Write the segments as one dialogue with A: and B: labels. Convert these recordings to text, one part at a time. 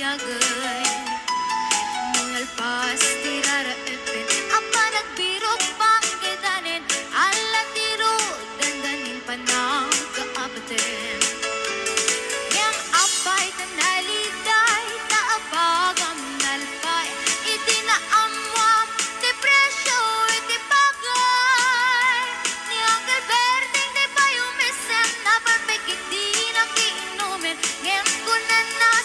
A: panagay Mungalpas tirara epen Apa nagbirok pang kedanin Ala tiro dandanin panang kaabaten Yang apay tanaliday Taabagam nalpay Iti na amwam Depresyo iti bagay Ni Uncle Berting di payo mesen Na perfect di na kiinumin Ngayon ko na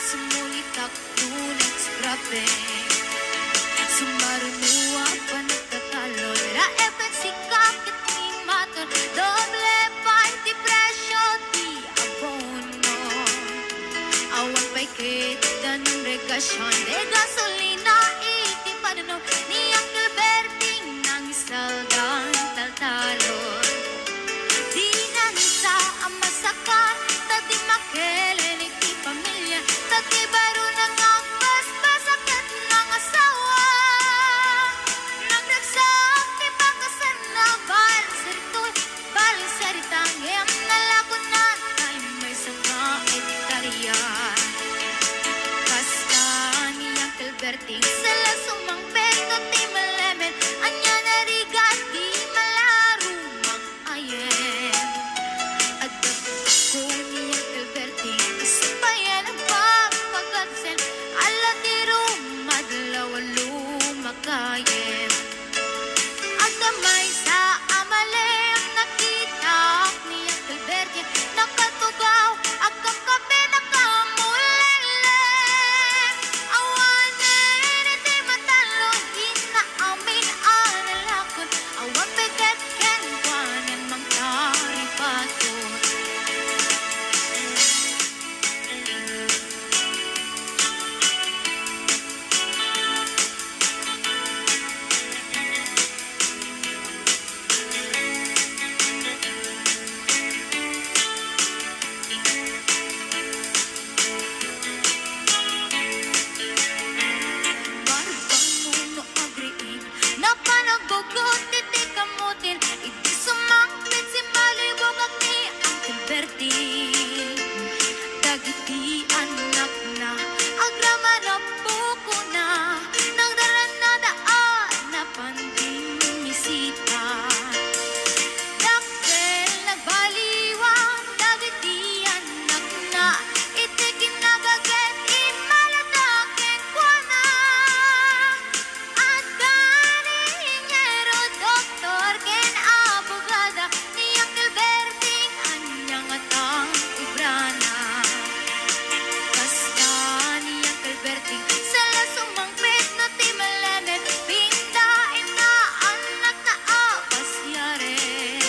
A: sumulitak Tunag scrapping Sumarunua pa nagkatalon Ra effect si kakit ni maton Doble pa depresyo di abono Awan pa'y kita ng regasyon De gasolina iti padano Ni Uncle Berting nang isaldan taltalon Di na nisa ang masakan Tati makelen iti pamilya Tati baro nang ang basbasakit ng asawa Nagdagsak di bakasan na balisaritang Ngayam nalakunan ay may sanga itaryan Basta ni Uncle Berting Sala sumang peto ti malemen Anya narigat di malarumang ayen Agad ko ni Uncle Berting Isabayan ang pagpagabsen Ala tiro madlaw lumakayen At damay sa amalem Nakita ni Uncle Berting Nakatugaw Agam kape nakamulele Awanin iti matalo Di na amin analakon Awan peget ken kwanen mang taripaton Barbang muno agriin Na panagbugot iti kamutin Iti sumangpit si malibog at ni Uncle Berting Dagiti anak na Agrama na buko na Nagdaran na daan na panding misita Dakkel nagbaliwang Dagiti anak na Iti kinagaget Imaladakin ko na At kaningero doktor ken abogada Ni Uncle Berting anyang atang ibrana Basta ni Uncle Berting Sala sumangpit na ti malemen Pindain na anak na apasyaren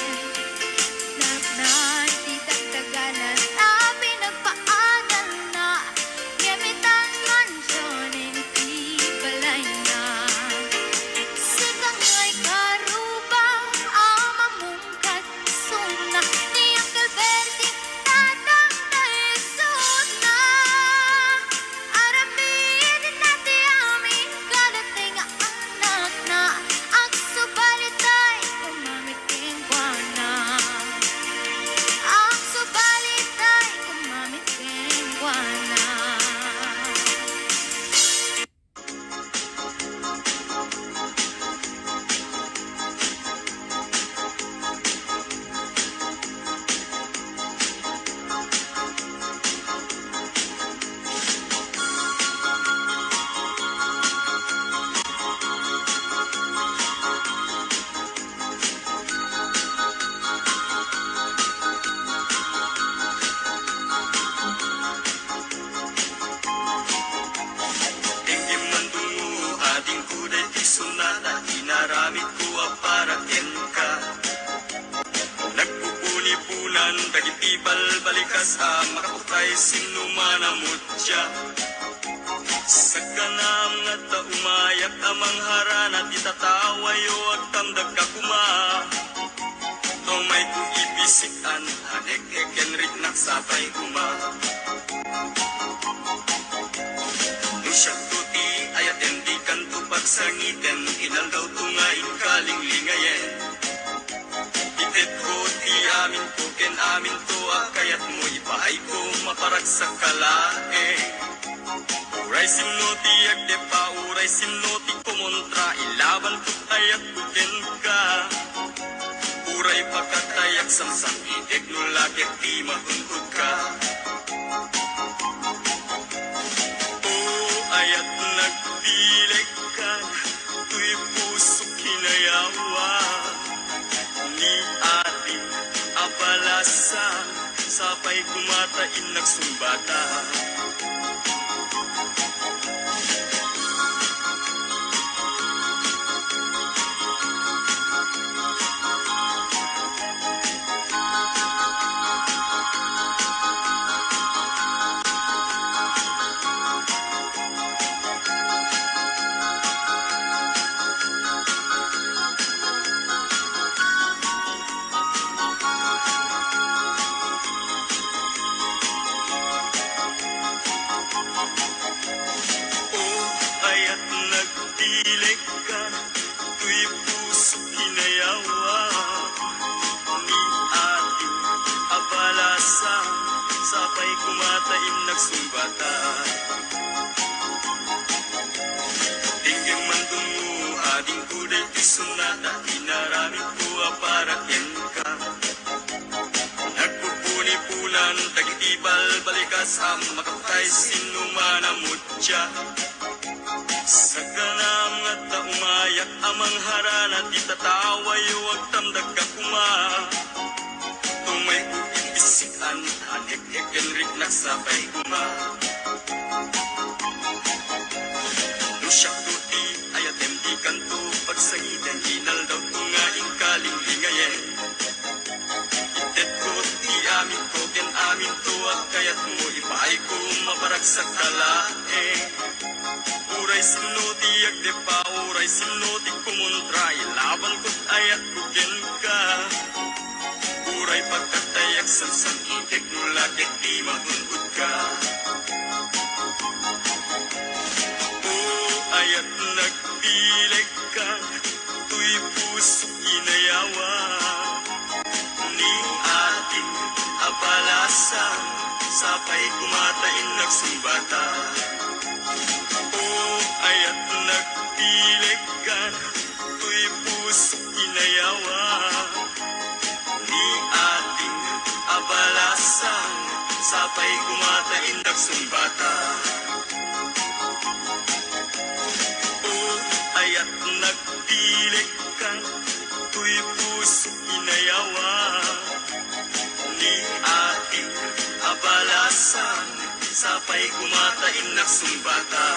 A: Nagnan ti dagdaganan Na pinagpaadal na Gamitan mansyonin ti balay na Sikang ngay karuba Amamungkat suna Ni Uncle Berting Tatang taisod na Aramin nati amin Kadating anak na Agsubalitay Kumamiting kwana Agsubalitay Kumamiting kwana
B: Tingin man dungo ading kuday ti sunata Inaramid ko para ken ka Nagpupuni-punan dagiti balbalikas Makaputay sinumanamot siya Sa kanam nga ta umayak amang harana Di tatawayo agtamdag ka kuma Tomay ko ibisikan Hanek-eken rik nagsapay kuma Nusyak tuti ayat endi kanto pagsangiten Inaldaw tungain kaling lingayen Itet ko ti amin ko ken amin to Kayat mo ipahay ko maparag sa kalae Uray simnoti agde pa, uray simnoti kumontra, ilaban ko tayak kuken ka. Uray pagkatayak samsang itik nulagyak di mahungkod ka. O ayat nagpilig ka, tuy puso kinayawa. Ni ating abalasa, sabay kumatain nagsumbata. Sabay kumatain nagsumbata. Tingin man dungo ading kuday tisunata, inarami ko aparakyan ka. Nagpupuni-punan tagitibal balikas ang makapatay sinumana mutya. Sa kanam at umayak amang harana di tataway huwag tamdag ka kuma. Tumay bisikan, anek-ek enrik nagsabay kuma. Nusyak tuti, ayatem di kanto, pagsangitan, hinal daw tungaing kaling lingayen. Itet ko, ti amin ko, ken amin to, at kayat mo, ipaay ko, mabarag sa kalae. Uray sinoti, agde pa, uray sinoti, kumontra, ilaban ko't ayat kuken ka. Uray pagkatayak sansang itik nulagyak di mahungkod ka. O ayat nagpilig ka, tuy puso inayawa. Ni ating abalasan, sabay kumatain nagsumbata. O ayat nagpilig ka, tuy puso inayawa. Ni ating abalasan, sabay kumatain nagsumbata. O ayat nagpilig ka, tuy puso inayawa. Ni ating abalasan, sabay kumatain nagsumbata.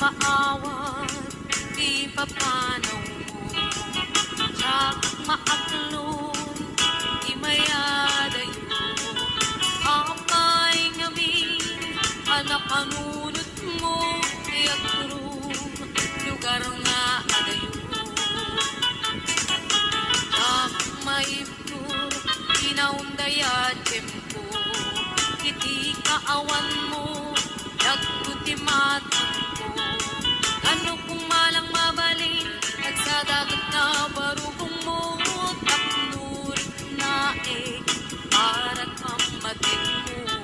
A: maawat, di papanaw mo. Tsak maaklong, di mayadayo. Apay ngamin, anak kanunot mo, tiyak rum, lugar nga adayo. Tsak maibtur, inaundaya tempo, iti kaawan mo, dagkuti matang ko. Ano kung malang mabalin, nagsadagat na barugong mo, taknurik na para't pamating mo.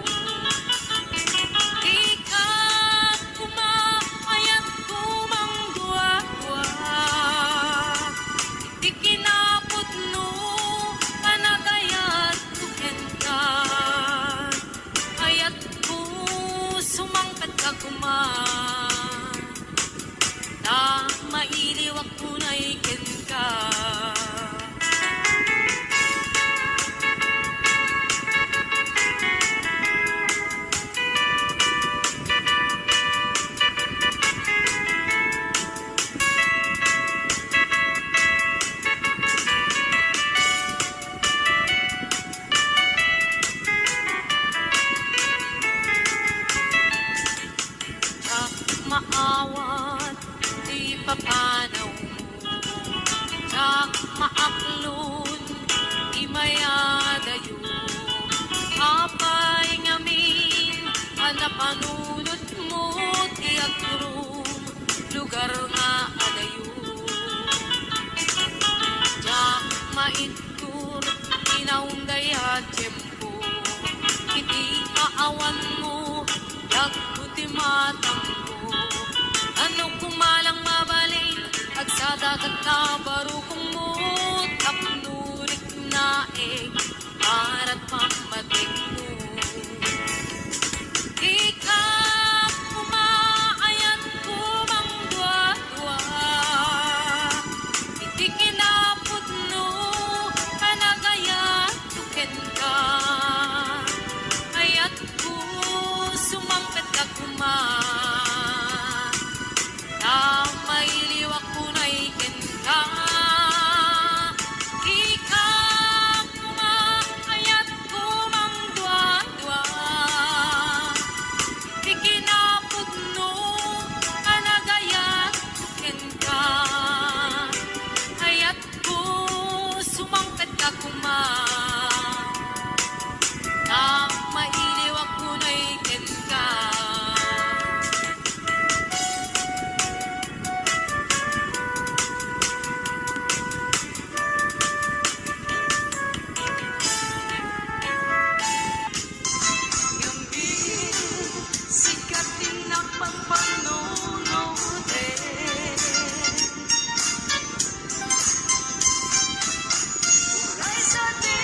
A: Di ka kumakayat kumangdwa-dwa, di kinapot no, panagayat tuken ka. Ayat ko sumangkat ka kuman, na mailiwak ko na ikin ka. Tsak maawat, di papanaw mo. Tsak maaklon, di mayadayo. Apay ngamin, anapanunot mo, tiyak rum, lugar nga adayo. Tsak maitur, inaundaya tempo, iti kaawan mo, dagkuti matang ko. Ano kumalang mabalin, agsadagat na barukong mo, tapnurik na para't pamating mo. Di ka kumaayat kumangdwa-dwa, iti kinapot no, panagayat tuken ka. Ayat ko sumangkat ka kuman, na mailiwak ko na ikin ka. Di ka kumakayat kumangdwa-dwa, di kinapot no, panagayat tuken ka. Ayat ko sumangkat ka kuman, na mailiwak ko na ikin ka. Ngamin, sikat din ang pagpanonoodin. Ulay sa di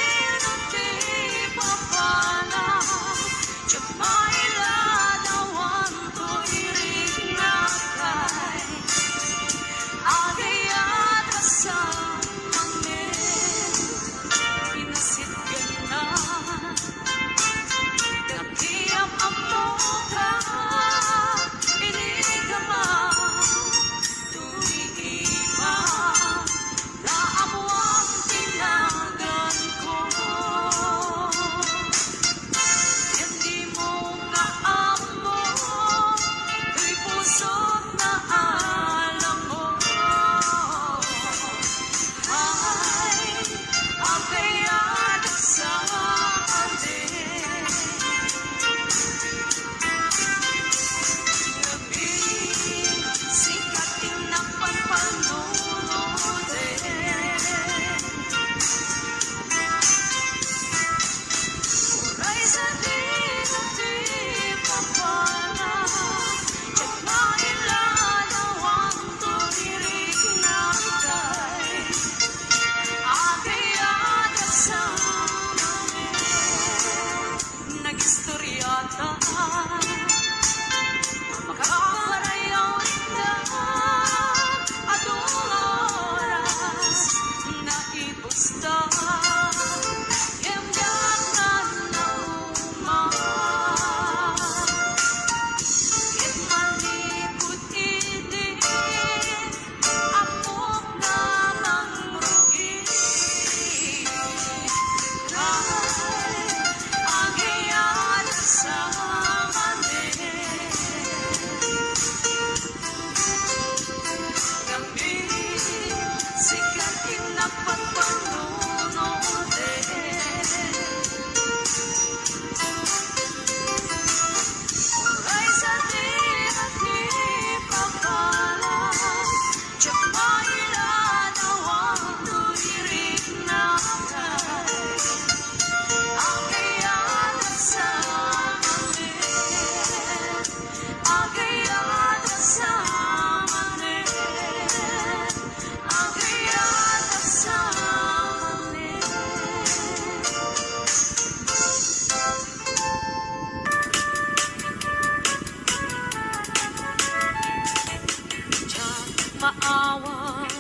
A: maawat,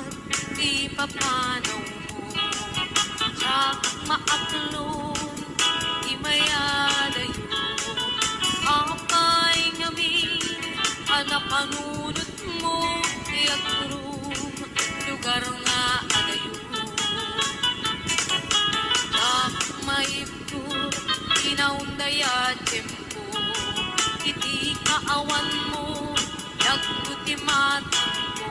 A: di papanaw mo. Tsak maaklon, di mayadayo. Apay ngamin, anapanunot mo, iakrum, lugar nga adayo. Tsak maibtur, inaundaya tempo, iti kaawan mo, nagputi matang ko.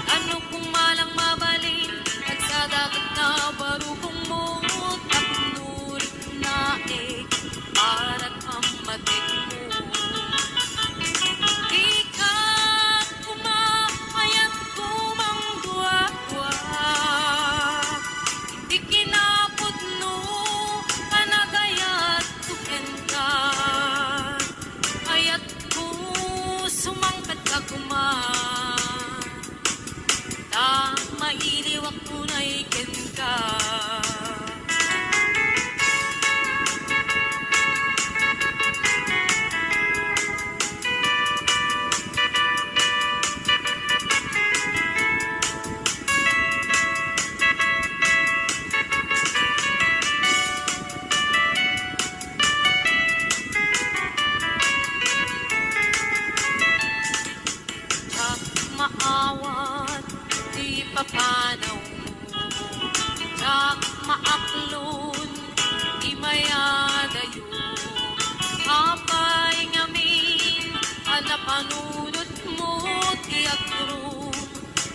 A: Ano kung malang mabalin, nagsadagat na barukong mo, taknurit na para't pamatik mo. Di ka kumakayat kumangdwa-dwa, di kinapudno, kanagayat tuken ka. Ayat ko sumangkat ka kuman, ta mailiwak ko na iken ka. Tsak maawat, di papanaw mo. Tsak maaklon, di mayadayo. Apay ngamin, anapanunot mo, tiakrum,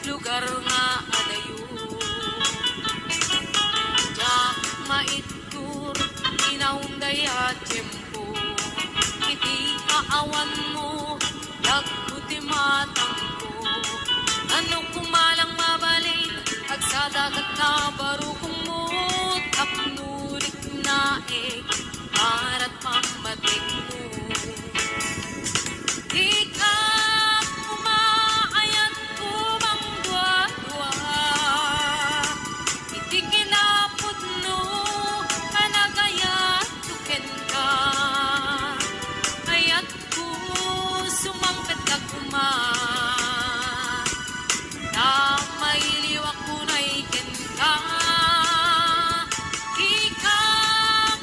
A: lugar nga adayo. Tsak maitur, inaundaya tempo, iti kaawan mo, nagputi matang ko. Ano kumalang mabalin, agsadagat na barukong mo, tapnurik na para't pamatik mo. Di ka kumaayat kumangdwa-dwa, iti kinapudno, kanagayat tuken ka. Ayat ko sumangpet ka kuman, na mailiwak ko na iken ka. Di ka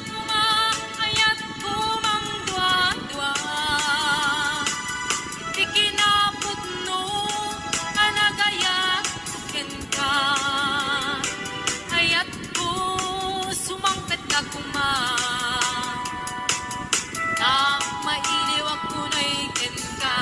A: kumakayat kumangdwa-dwa, di kinapudno, kanagayat tuken ka. Ayat ko sumangpet ka kuman, na mailiwak ko na iken ka.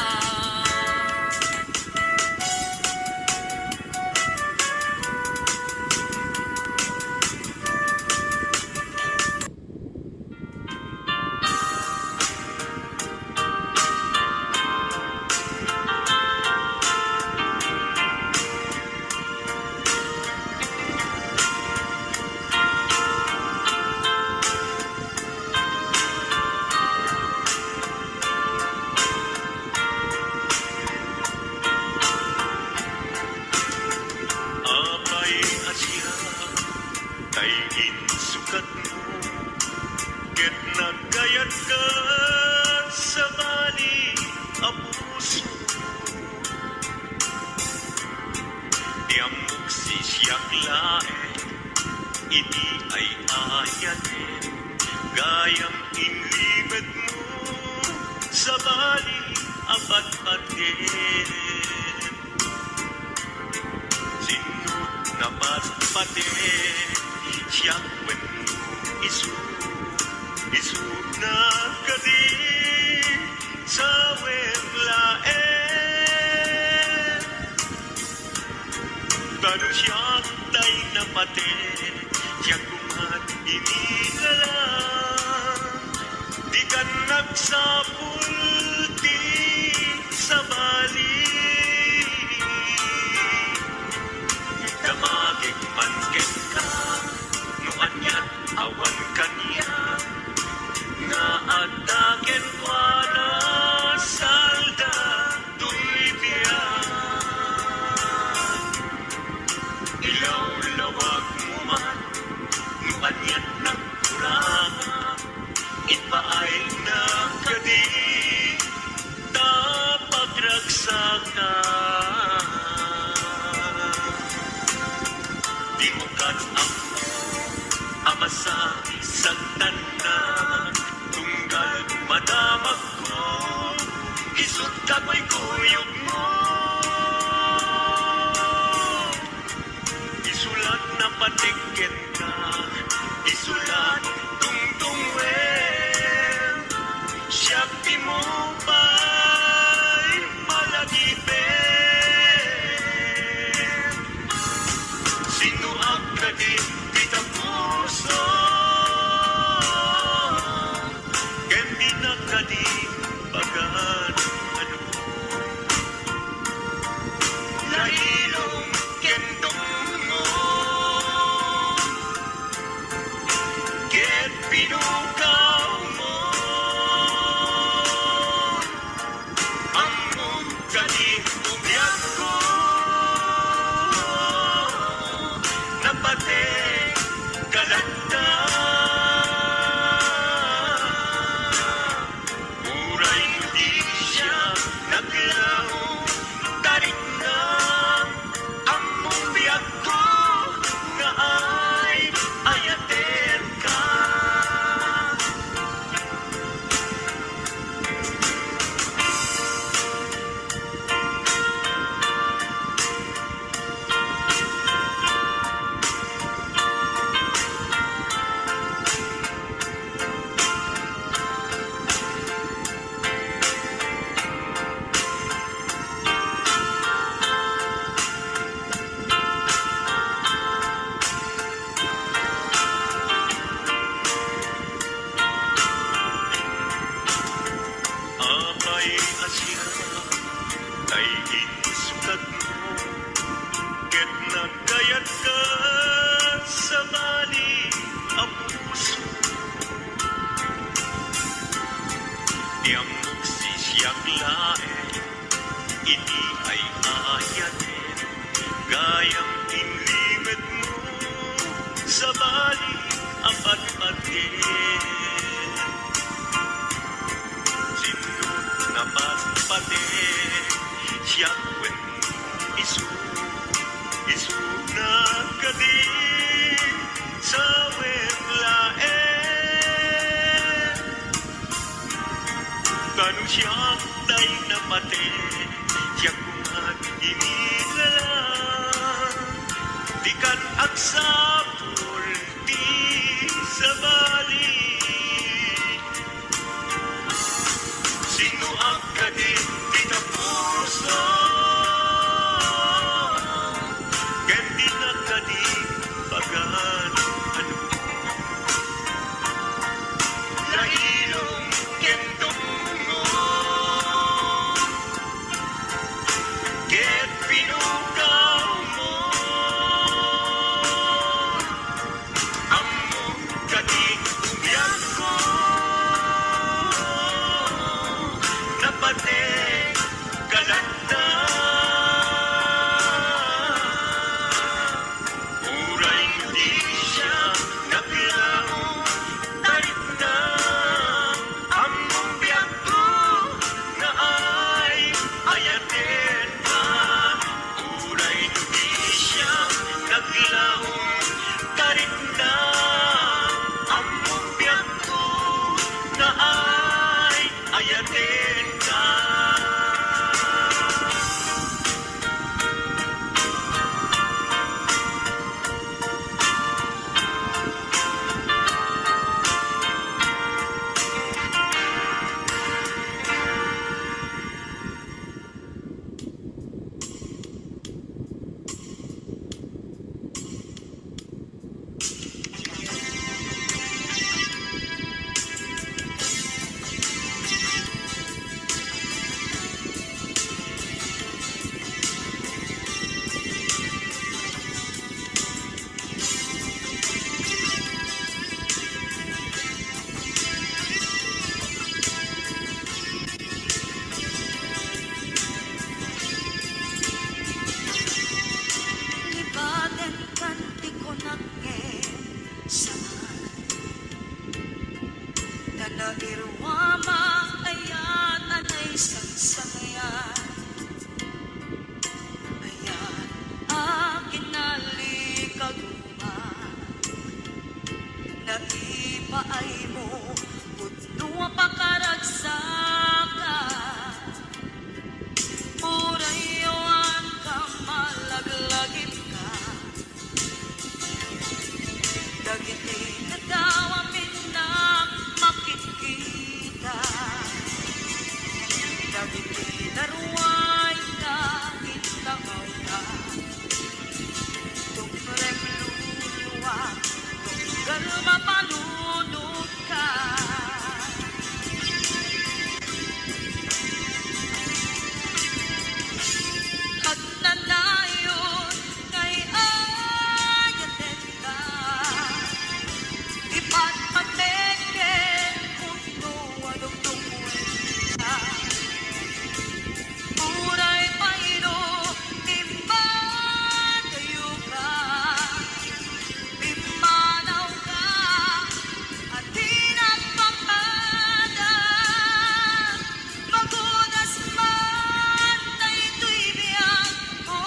B: Apay asya, kay insukat mo, ket nagkayat ka sa bali a puso. Tiamok si siyak lae, iti ay ayanin, gayam inlimed mo sa bali apat-patin. Sinut na patpate, siyak wen isu na kadi sa wemlaen. Tanu siyak tay na pate, siyak kumat inigalang, di ka nagsapulti sa bali. Damagig manken ka, no anyat awan kaniya, nga adaken wala salda duybiyan. Ilaw-lawag mo man, no anyat nagkuranga, itpaay na kadi Kusot kapoy kuyog mo. Isulat na patiket ka, isulat tungtung wen. Siya di mo ba'y malagipin? Sino ang kadit kita puso? Kendi na kadit bagan ano? Lailong kendong mo. Ket pinukaw mo. Among kadit umyak ko. Napate kalanda. Muray hindi siya naglaho. Tarik na among biyak ko nga ay ayaten ka. Apay asya kay isukat mo. Ket nagkayat ka sa bali ang puso. Diamok si siyang lae, ini ay ayatin. Gayang inlimit mo sa bali ang pag-atin. Sino naman pati siya wen isu na kadi sa wen laen. Kanu siya tay na pati siya kumat inigalang. Di kan aksapul di sa bali. Sino ang kadit kita puso? Kendi na kadit bagan ano? Lailong kendong mo. Ket pinukaw mo. Among kadit umyak ko. Napate kalanda. Muray hindi siya naglaho. Tarik na among biyak ko na ay ayatin ka. Muray hindi siya naglaho. Tarik na among biyak ko na ay ayatin ka.
A: Libagan kanti ko nagke sa Nanairwama ayat anay sansangayan. Ayan akin nalikaguma. Naipaay mo putno pakaragsakan.
C: naruay na itangaw ka. Tumrem luluwa, tunggal mapalunod ka. At nanayon kay ayaten ka. Ipatpateken puno anong tungwin ka. Uray paino, timban kayo ka. Bimanaw ka, at pinagpapala. Magunas man na ito'y biyag mo.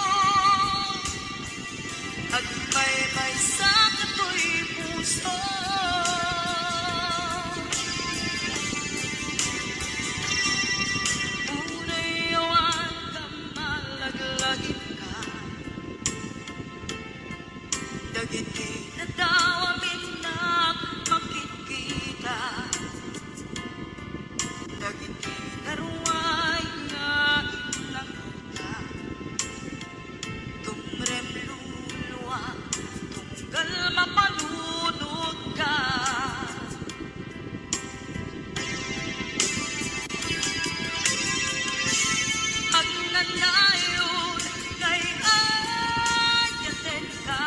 C: At may sa kato'y puso. Unay awan ka malaglagin ka. Dagiti na daw amin na makikita. Dagiti na ruway nga inangaw ka. Tumrem luluwa, tunggal mapalunod ka. At nanayon kay ayaten ka.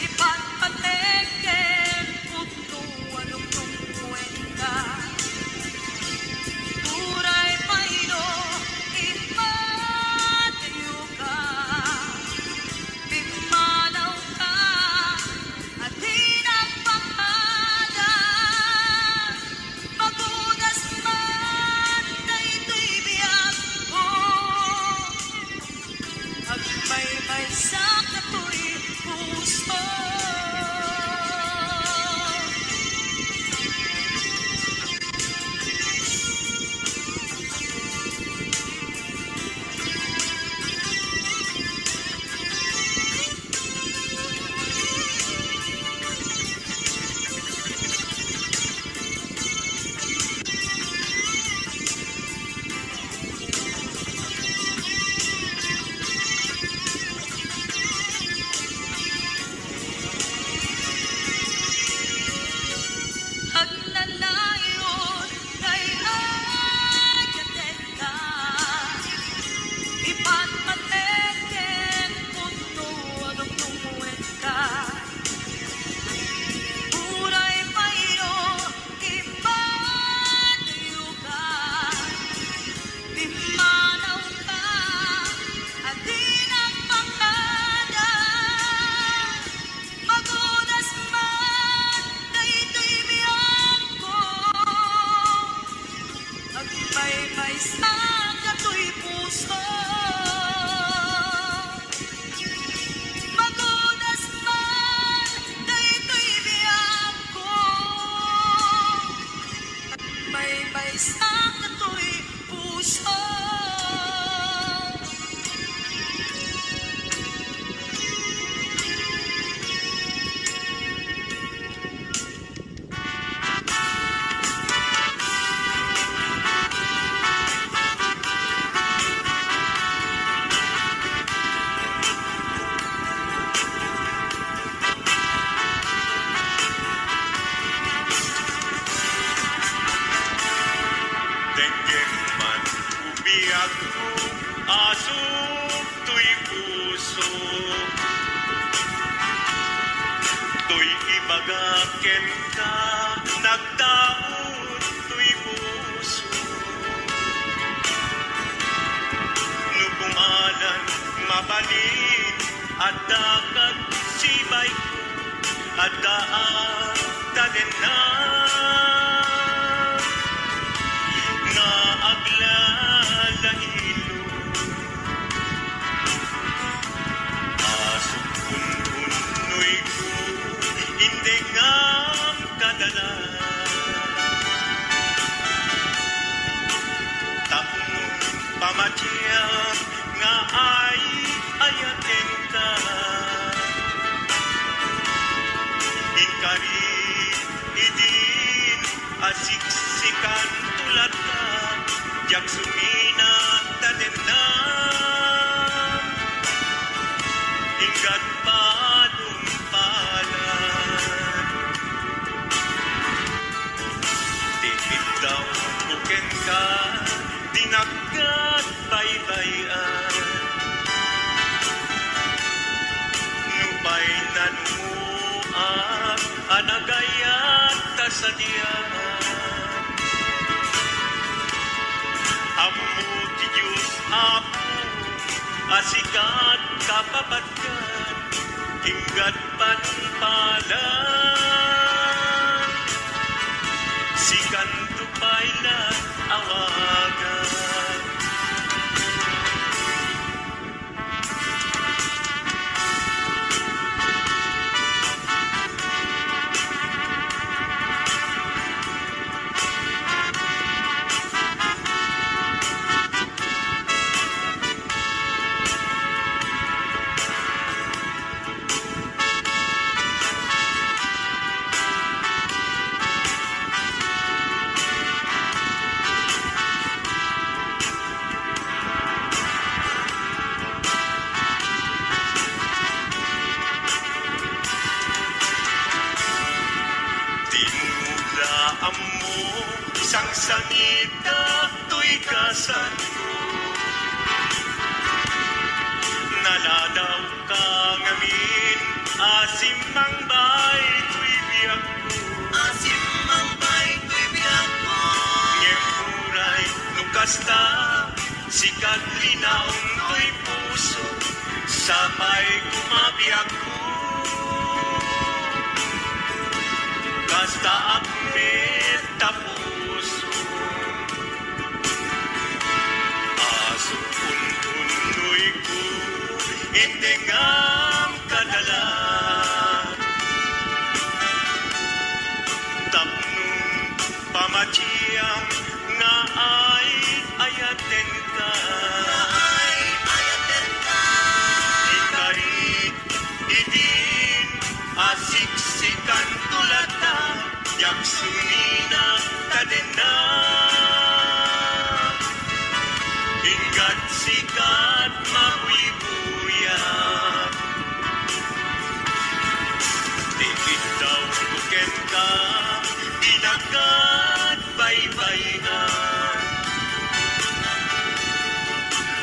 C: Ipatpateken puno anong tungwin ka. Uray paino, ipatayo ka. Bimanaw ka, at hinagpapala. Magunas man na ito'y biyag mo. At may sa kato'y puso. At nanayon kay ayaten ka. Ipatpateken puno anong tungwin ka. Uray paino, ipatayo ka. Bimanaw ka, at hinagpapala. Magunas man na ito'y biyag ko. At may sa kato'y puso. Magunas man na ito'y biyag ko. At may sa kato'y puso.
D: Denggen man ubiyag ko, asok to'y puso. To'y ibagaken ka, nagdaot to'y puso. Nukumalan, mabalin, at dagat sibay ko, at daan tanin na. Nga aglalahilo, asok kun-unoy ko, hindi ngam kadala. Tapong pamatiyang nga ay ayaten ka. Inkari idin asiksikan tulad ka, jak sumi kat baybayan. Nupay nanumuan, anagayan tasadian. Amo ti Diyos Apo, asikat kapapatkan, hinggat panumpalan. Sikan tupay na awagan. Tinulaan mo isang sangita to'y kasan ko. Naladaw ka ngamin, asim mang bay to'y biyak ko. Asim mang bay to'y biyak ko. Ngemuray nukasta, sikat linaong to'y puso, sabay kumabiyak ko. Basta akmet tapuso. Aso untunoy ko, itengam kadala. Tapnong pamatiyang nga ay ayaten ka. Ikarit, idin, asiksikan tulata, yaksunina kadena. Hinggat sikat mabuibuyan. Tipid daw tuken ka, inagat baybayan.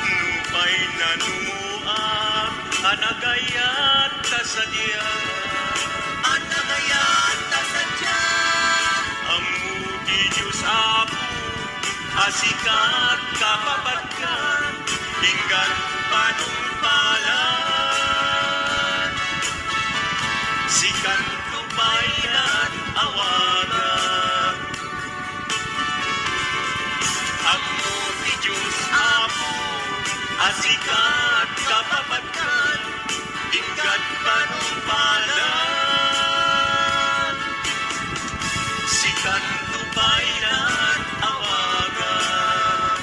D: Nupay nanumuan, anagayat kasadyan. Anagayat kasadyan. Amu di Diyos Apo, asikat kapapatkan, hinggat panumpalan. Sikan tubayan awagan. Amu di Diyos Apo, asikat kapapatkan, hinggat panumpalan. Sikan tubayan awagan.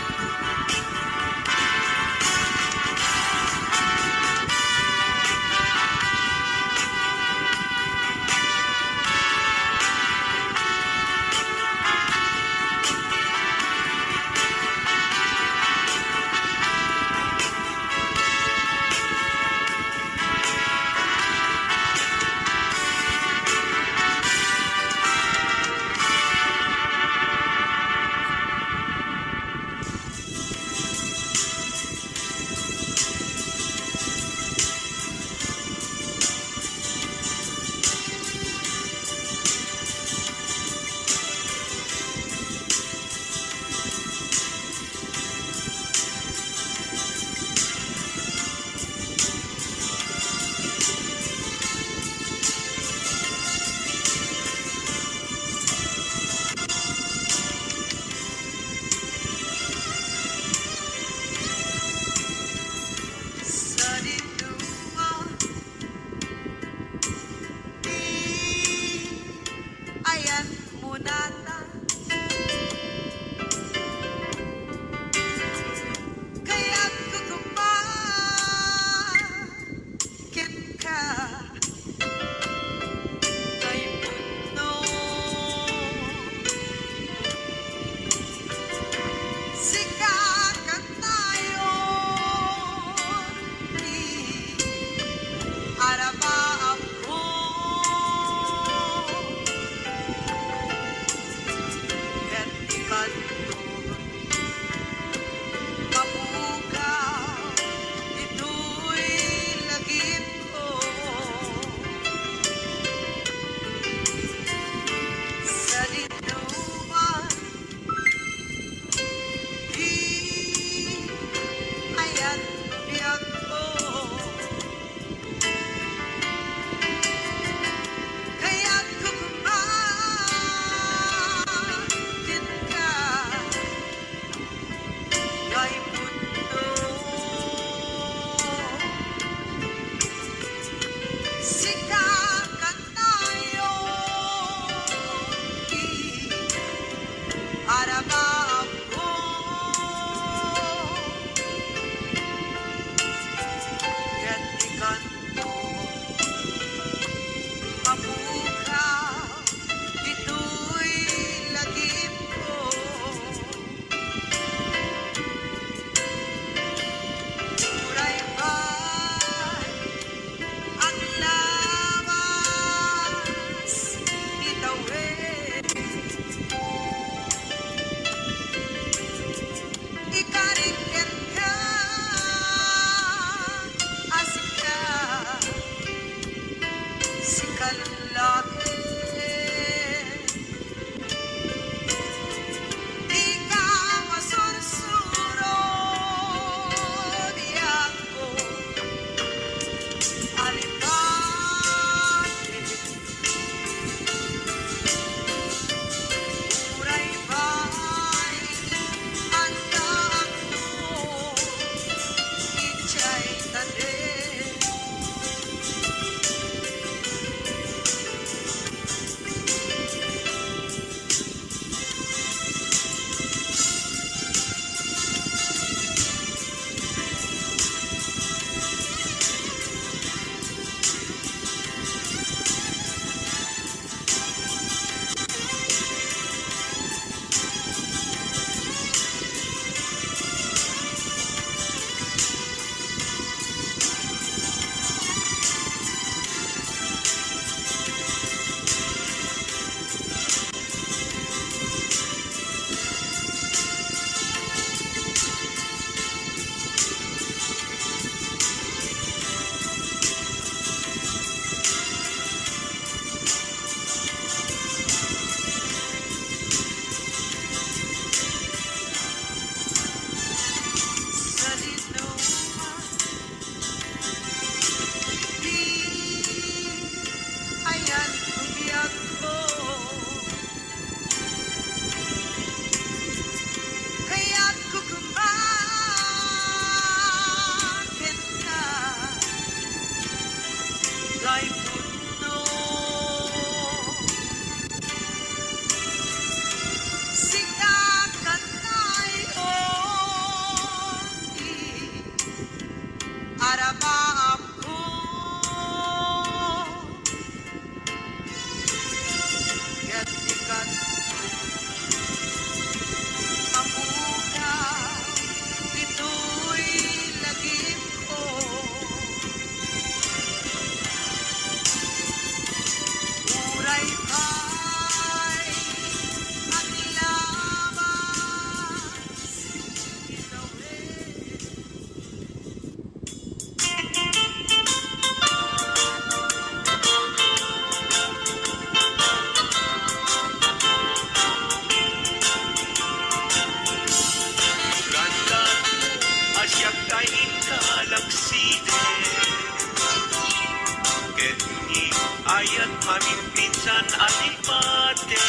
D: malakside. Ket ni ayat maminpinsan alipate.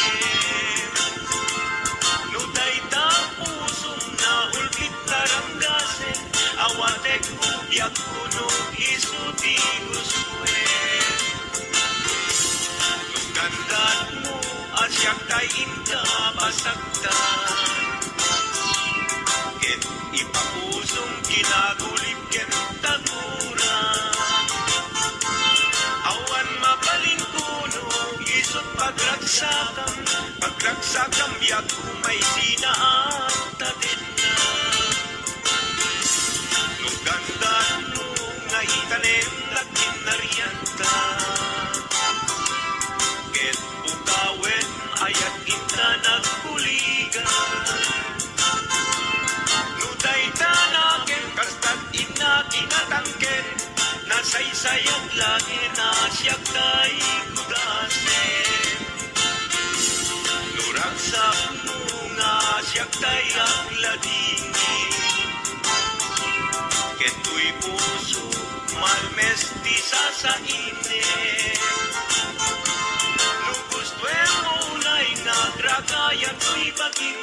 D: No dayta pusong na ulkit taranggasen, awatek ubyak kuno isu di gusuen. No gandaan mo asyak tayin ka pasagtan. Ket ipapusong kinagulip ken taguran. Awan mabalin kuno isut pagragsakam yak umay sinaan tatin na. No gandaan mo nga itanem lakin naryanta. Ket bukawen ayat inta nagkuligan. Tanaken kastat ina tinatangken nasaysayag lagi na siyak kay kudasen. Nuragsak mo nga siyak kay agladingi. Keto'y puso malmes di sasainin. Nung gusto mo unay nagragayan ko'y baging